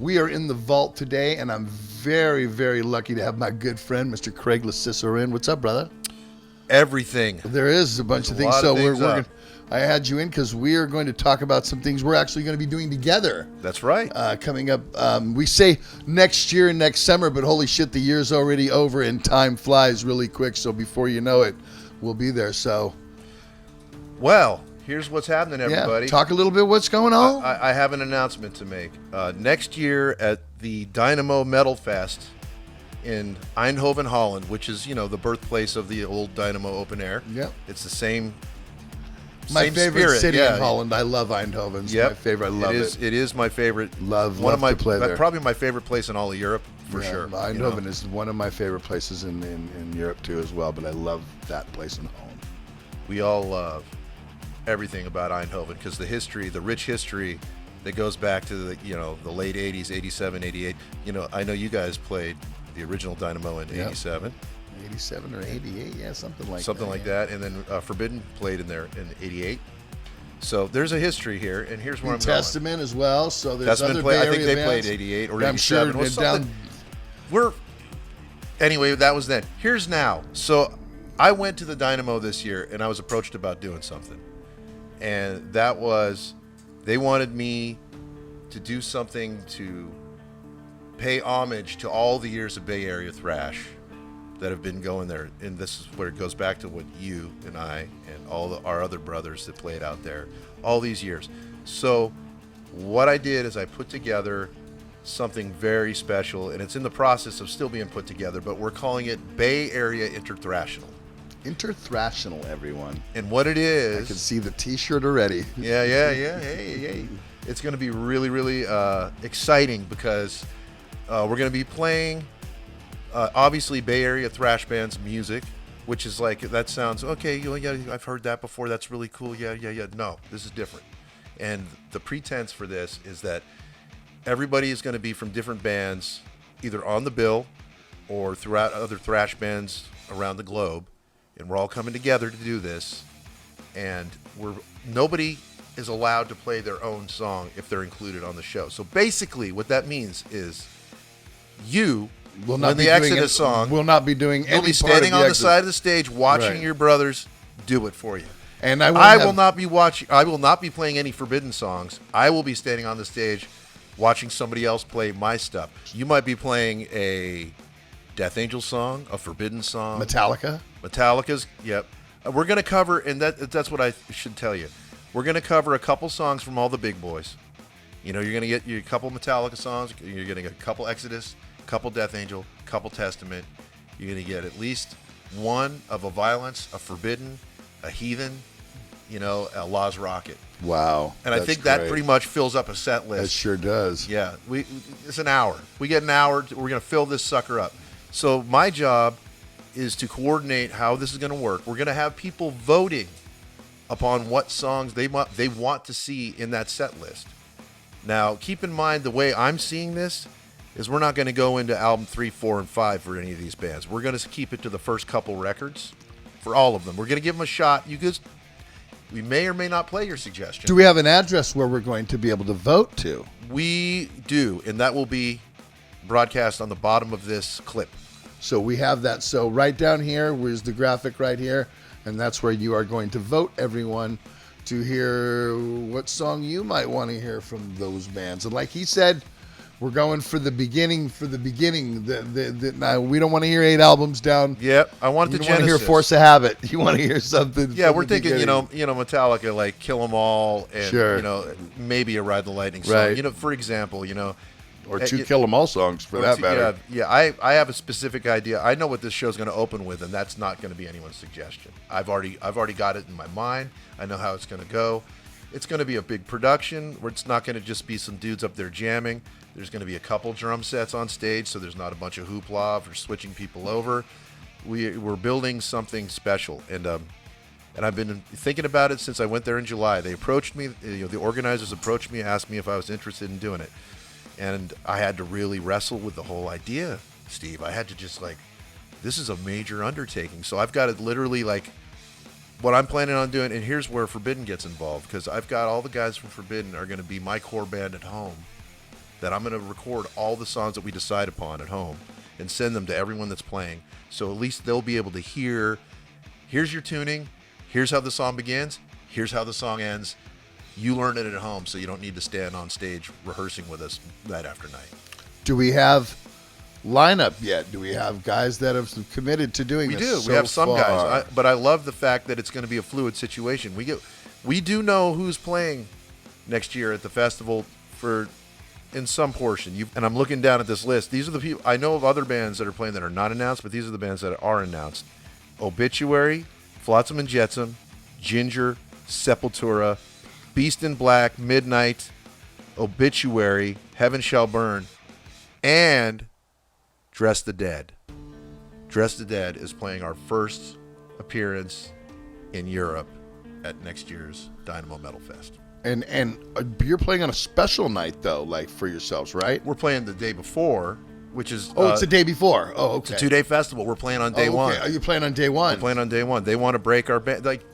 We are in the vault today, and I'm very, very lucky to have my good friend, Mr. Craig Locicero in. What's up, brother? Everything. There is a bunch of things. So I had you in because we are going to talk about some things we're actually going to be doing together. That's right. Coming up, we say next year, next summer, but holy shit, the year's already over and time flies really quick. So before you know it, we'll be there. So, well, here's what's happening, everybody. Yeah, talk a little bit what's going on. I have an announcement to make. Next year at the Dynamo Metalfest in Eindhoven, Holland, which is, the birthplace of the old Dynamo Open Air. Yep. It's the same. My favorite spirit. city in Holland. I love Eindhoven. It's my favorite. I love it. It is my favorite. Love to play there. Probably my favorite place in all of Europe, for sure. Eindhoven is one of my favorite places in Europe too as well, but I love that place in Holland. We all love everything about Eindhoven because the rich history that goes back to the late 80s, 87, 88. I know you guys played the original Dynamo in 87. 87 or 88, yeah, something like that. And then Forbidden played in there in 88. So there's a history here, and here's where I'm Testament going. As well. So there's Testament other Bay Area I think they bands. played 88 or I'm 87. Sure Anyway, that was then. Here's now. So I went to the Dynamo this year, and I was approached about doing something, and that was they wanted me to do something to pay homage to all the years of Bay Area Thrash that have been going there. And this is where it goes back to what you and I and all our other brothers that played out there all these years. So what I did is I put together something very special, and it's in the process of still being put together, but we're calling it Bay Area Interthrashional. Interthrashional, everyone. And what it is... I can see the t-shirt already. Yeah. Hey. It's going to be really, really exciting because we're going to be playing... obviously, Bay Area thrash bands music, which is like, that sounds, okay, yeah, I've heard that before, that's really cool, yeah. No, this is different. And the pretense for this is that everybody is going to be from different bands, either on the bill or throughout other thrash bands around the globe, and we're all coming together to do this, and nobody is allowed to play their own song if they're included on the show. So basically, what that means is you... Will not be the doing Exodus song. Will not be doing any You'll be standing on the side of the stage watching your brothers do it for you. And I will not be watching. I will not be playing any Forbidden songs. I will be standing on the stage watching somebody else play my stuff. You might be playing a Death Angel song, a Forbidden song. Metallica's. Yep. We're going to cover, and that's what I should tell you. We're going to cover a couple songs from all the big boys. You're going to get a couple Metallica songs. You're going to get a couple Exodus, couple Death Angel, couple Testament. You're going to get at least one of a Violence, a Forbidden, a Heathen, a Law's Rocket. Wow. And I think that pretty much fills up a set list. It sure does. Yeah. It's an hour. We get an hour. We're going to fill this sucker up. So my job is to coordinate how this is going to work. We're going to have people voting upon what songs they want to see in that set list. Now, keep in mind the way I'm seeing this is we're not going to go into album 3, 4, and 5 for any of these bands. We're going to keep it to the first couple records for all of them. We're going to give them a shot. We may or may not play your suggestion. Do we have an address where we're going to be able to vote to? We do, and that will be broadcast on the bottom of this clip. So we have that. So right down here was the graphic right here, and that's where you are going to vote, everyone, to hear what song you might want to hear from those bands. And like he said, we're going for the beginning. Now, we don't want to hear 8 albums down. Yep, I want the Genesis. You want to hear Force of Habit. You want to hear something. Yeah, we're thinking, Metallica, like Kill 'Em All, and maybe a Ride the Lightning song. Right. For example, or 2 Kill 'Em All songs for that matter. Yeah. I have a specific idea. I know what this show's going to open with, and that's not going to be anyone's suggestion. I've already got it in my mind. I know how it's going to go. It's going to be a big production where it's not going to just be some dudes up there jamming. There's going to be a couple drum sets on stage, so there's not a bunch of hoopla for switching people over. We're building something special, and I've been thinking about it since I went there in July. They approached me, the organizers approached me, asked me if I was interested in doing it, and I had to really wrestle with the whole idea, Steve. I had to just this is a major undertaking, so I've got to literally what I'm planning on doing, and here's where Forbidden gets involved, because I've got all the guys from Forbidden are going to be my core band at home. that I'm going to record all the songs that we decide upon at home and send them to everyone that's playing. So at least they'll be able to hear, here's your tuning, here's how the song begins, here's how the song ends. You learn it at home, so you don't need to stand on stage rehearsing with us night after night. Do we have lineup yet? Do we have guys that have committed to doing this? We do. So we have some far? guys, but I love the fact that it's going to be a fluid situation. We do know who's playing next year at the festival in some portion. And I'm looking down at this list. These are the people I know of other bands that are playing that are not announced, but these are the bands that are announced: Obituary, Flotsam and Jetsam, Ginger, Sepultura, Beast in Black, Midnight, Obituary, Heaven Shall Burn, and Dress the Dead. Dress the Dead is playing our first appearance in Europe at next year's Dynamo Metalfest. And you're playing on a special night though, like for yourselves, right? We're playing the day before, which is it's the day before. Oh, okay. It's a 2-day festival. We're playing on day one. Are you playing on day one? We're playing on day one. They want to break our band. Like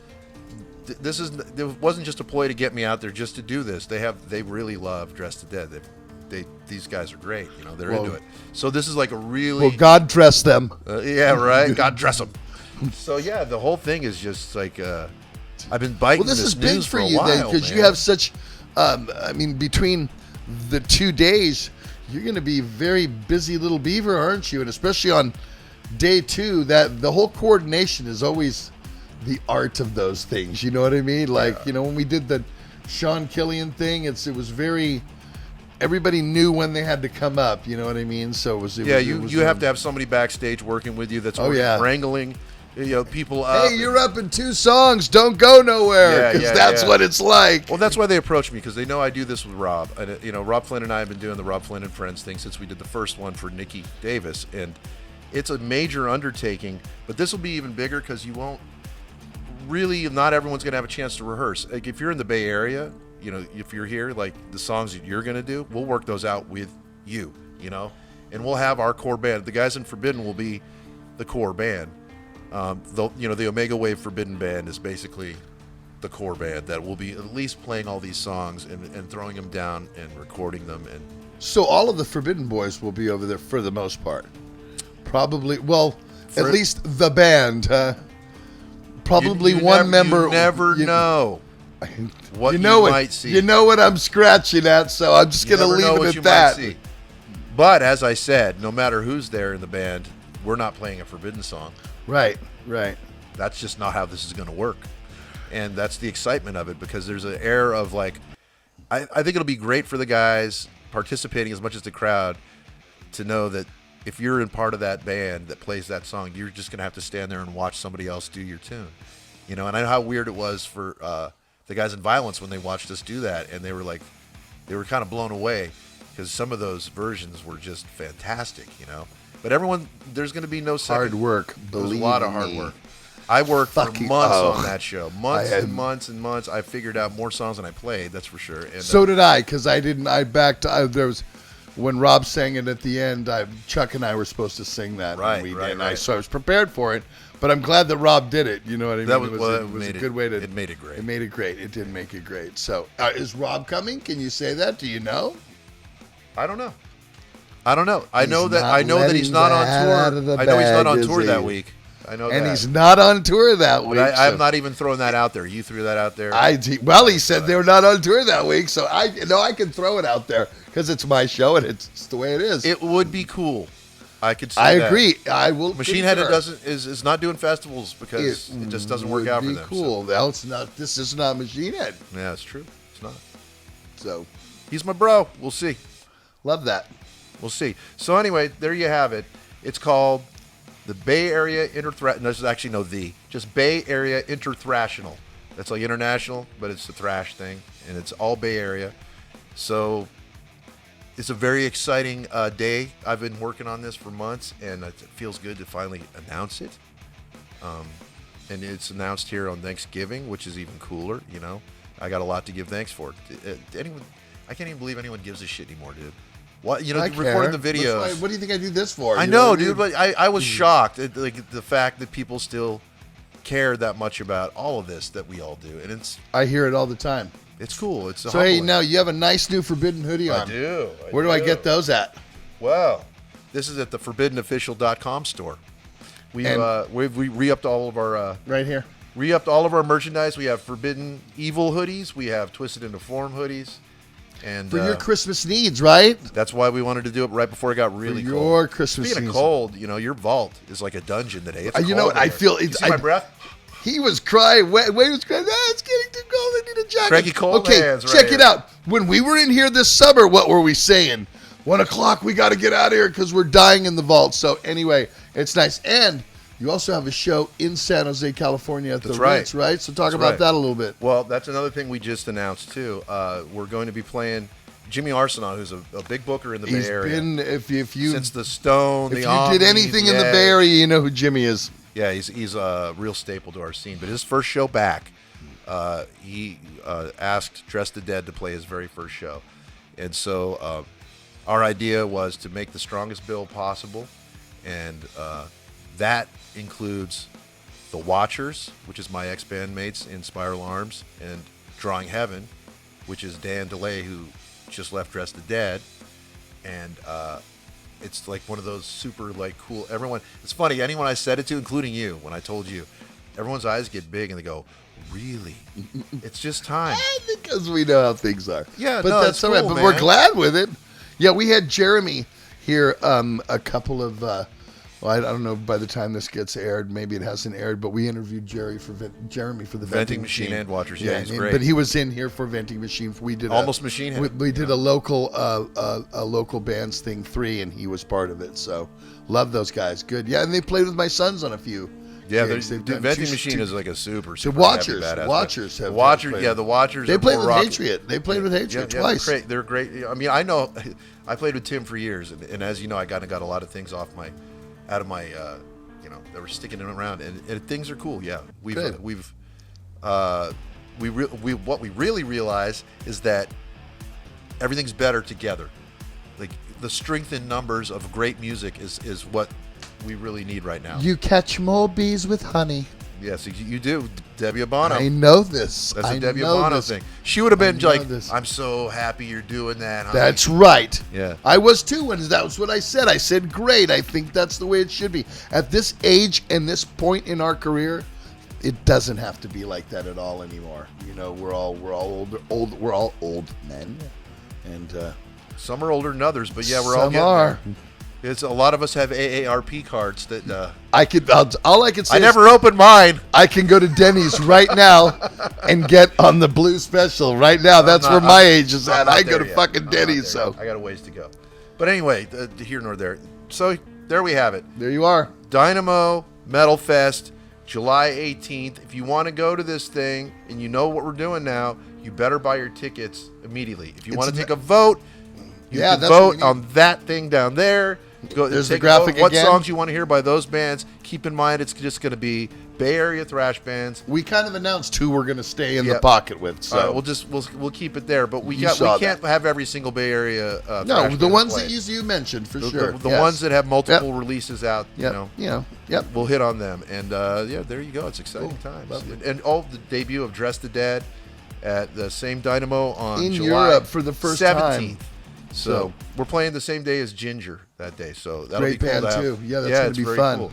it wasn't just a ploy to get me out there just to do this. They really love Dress to Dead. These guys are great. You know, they're into it. So this is like a really God dress them. Yeah, right. God dress them. So yeah, the whole thing is just like I've been biting. Well, this is big news for a you while, then, because you have such. Between the 2 days, you're going to be very busy little beaver, aren't you? And especially on day 2, that the whole coordination is always the art of those things. You know what I mean? Like when we did the Sean Killian thing, it was very. Everybody knew when they had to come up. You know what I mean? So it was. You have to have somebody backstage working with you that's wrangling. People up. Hey, you're up in 2 songs. Don't go nowhere, because that's what it's like. Well, that's why they approach me, because they know I do this with Rob. And Rob Flynn and I have been doing the Rob Flynn and Friends thing since we did the first one for Nikki Davis, and it's a major undertaking. But this will be even bigger because you won't really. Not everyone's going to have a chance to rehearse. Like if you're in the Bay Area, if you're here, like the songs that you're going to do, we'll work those out with you. And we'll have our core band. The guys in Forbidden will be the core band. The Omega Wave Forbidden Band is basically the core band that will be at least playing all these songs and throwing them down and recording them. And so all of the Forbidden Boys will be over there for the most part. Probably, at least the band. Probably one member. You never know what you might see. You know what I'm scratching at, so I'm just going to leave it at that. But as I said, no matter who's there in the band, we're not playing a Forbidden song. Right. That's just not how this is going to work. And that's the excitement of it, because there's an air of like, I think it'll be great for the guys participating as much as the crowd to know that if you're in part of that band that plays that song, you're just going to have to stand there and watch somebody else do your tune. And I know how weird it was for the guys in Violence when they watched us do that, and they were kind of blown away because some of those versions were just fantastic, But there's going to be no second. Hard work. There's a lot of hard work. I worked for months on that show. Months and months. I figured out more songs than I played, that's for sure. And, so did I, because there was, when Rob sang it at the end, Chuck and I were supposed to sing that. Right. So I was prepared for it, but I'm glad that Rob did it. You know what I mean? It was a good way to. It made it great. It made it great. It did make it great. So is Rob coming? Can you say that? Do you know? I don't know. I know that he's not on tour. I know he's not on tour that week. I know that. And he's not on tour that week. I'm not even throwing that out there. You threw that out there. He said they were not on tour that week, so I can throw it out there because it's my show and it's the way it is. It would be cool. I could see that. I agree. I will. Machine Head is not doing festivals because it just doesn't work out for them. Cool. So. It's not. This is not Machine Head. Yeah, it's true. It's not. So he's my bro. We'll see. Love that. We'll see. So anyway, there you have it. It's called the Bay Area Interthrashional. There's actually just Bay Area Interthrashional. That's like international, but it's the thrash thing, and it's all Bay Area. So it's a very exciting day. I've been working on this for months, and it feels good to finally announce it. And it's announced here on Thanksgiving, which is even cooler. I got a lot to give thanks for. I can't even believe anyone gives a shit anymore, dude. What recording the videos? What do you think I do this for? I know, dude, but I was shocked at the fact that people still care that much about all of this that we all do, and it's. I hear it all the time. It's cool. It's So hey, now you have a nice new Forbidden hoodie on. I do. Where do I get those at? Well, this is at the ForbiddenOfficial.com store. We've re-upped all of our right here. Re-upped all of our merchandise. We have Forbidden Evil hoodies. We have Twisted Into Form hoodies. And for your Christmas needs, right? That's why we wanted to do it right before it got really cold. Your Christmas Speaking season. of cold, your vault is like a dungeon today. It's you know what? I feel it's. You see my breath? He was crying. Wade was crying. It's getting too cold. I need a jacket. Craigie cold hands. Check it out. When we were in here this summer, what were we saying? 1 o'clock. We got to get out of here because we're dying in the vault. So anyway, it's nice. And you also have a show in San Jose, California at the Ritz, right? So talk about that a little bit. Well, that's another thing we just announced too. We're going to be playing Jimmy Arsenault, who's a big booker in the Bay Area. He's been, if you since the Stone, if you did anything in the Bay Area, you know who Jimmy is. Yeah, he's a real staple to our scene. But his first show back, he asked Dress the Dead to play his very first show. And so our idea was to make the strongest bill possible. And that includes The Watchers, which is my ex-bandmates in Spiral Arms, and Drawing Heaven, which is Dan DeLay, who just left Dress the Dead. And it's like one of those super like cool. Everyone, it's funny. Anyone I said it to, including you, when I told you, everyone's eyes get big and they go, "Really? It's just time." Because we know how things are. Yeah, but no, that's all right. cool, But man. we're glad with it. Yeah, we had Jeremy here a couple of. Well, I don't know. By the time this gets aired, maybe it hasn't aired. But we interviewed Jeremy for the Venting Machine and Watchers. Yeah, he's great. But he was in here for Venting Machine. We did Almost Machine Head. We did a local bands thing 3, and he was part of it. So love those guys. Good. Yeah, and they played with my sons on a few. Yeah, the Venting Machine is like a super. The Watchers. Watchers have. The Watchers. Yeah, the Watchers. They played with rocky. Hatred. They played with Hatred twice. They're great. I mean, I know. I played with Tim for years, and as you know, I got a lot of things out of my. That were sticking around, and things are cool. Yeah, what we really realize is that everything's better together. Like the strength in numbers of great music is what we really need right now. You catch more bees with honey. Yes, you do. Debbie Abano. I know this. That's a Debbie Abano thing. She would have been like, "I'm so happy you're doing that, honey." That's right. Yeah. I was too, and that was what I said. I said, great. I think that's the way it should be. At this age and this point in our career, it doesn't have to be like that at all anymore. We're all old men. And some are older than others, but yeah, we're all getting there. It's a lot of us have AARP cards that all I can say. I never opened mine. I can go to Denny's right now and get on the blue special right now. That's where my age is at. I go to fucking Denny's, so I got a ways to go. But anyway, here nor there. So there we have it. There you are. Dynamo Metalfest, July 18th. If you want to go to this thing and you know what we're doing now, you better buy your tickets immediately. If you want to take a vote, you can vote on that thing down there. There's the graphic what again. songs you want to hear by those bands. Keep in mind, it's just going to be Bay Area thrash bands. We kind of announced who we're going to stay in the pocket with. So we'll keep it there. But we can't have every single Bay Area. No, the ones that you mentioned for sure. The ones that have multiple releases out. Yep. We'll hit on them. And there you go. It's exciting times. And the debut of Dress the Dead at the same Dynamo on in July Europe for the first 17th. time. So we're playing the same day as Ginger that day. So that'll great be cool band to too. have. Yeah, that's going to be fun. Cool.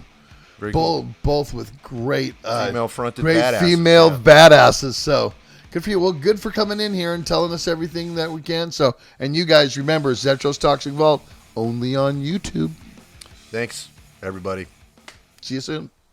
Very cool. Both with great female-fronted great badasses. female badasses. So good for you. Well, good for coming in here and telling us everything that we can. So, and you guys remember Zetro's Toxic Vault only on YouTube. Thanks, everybody. See you soon.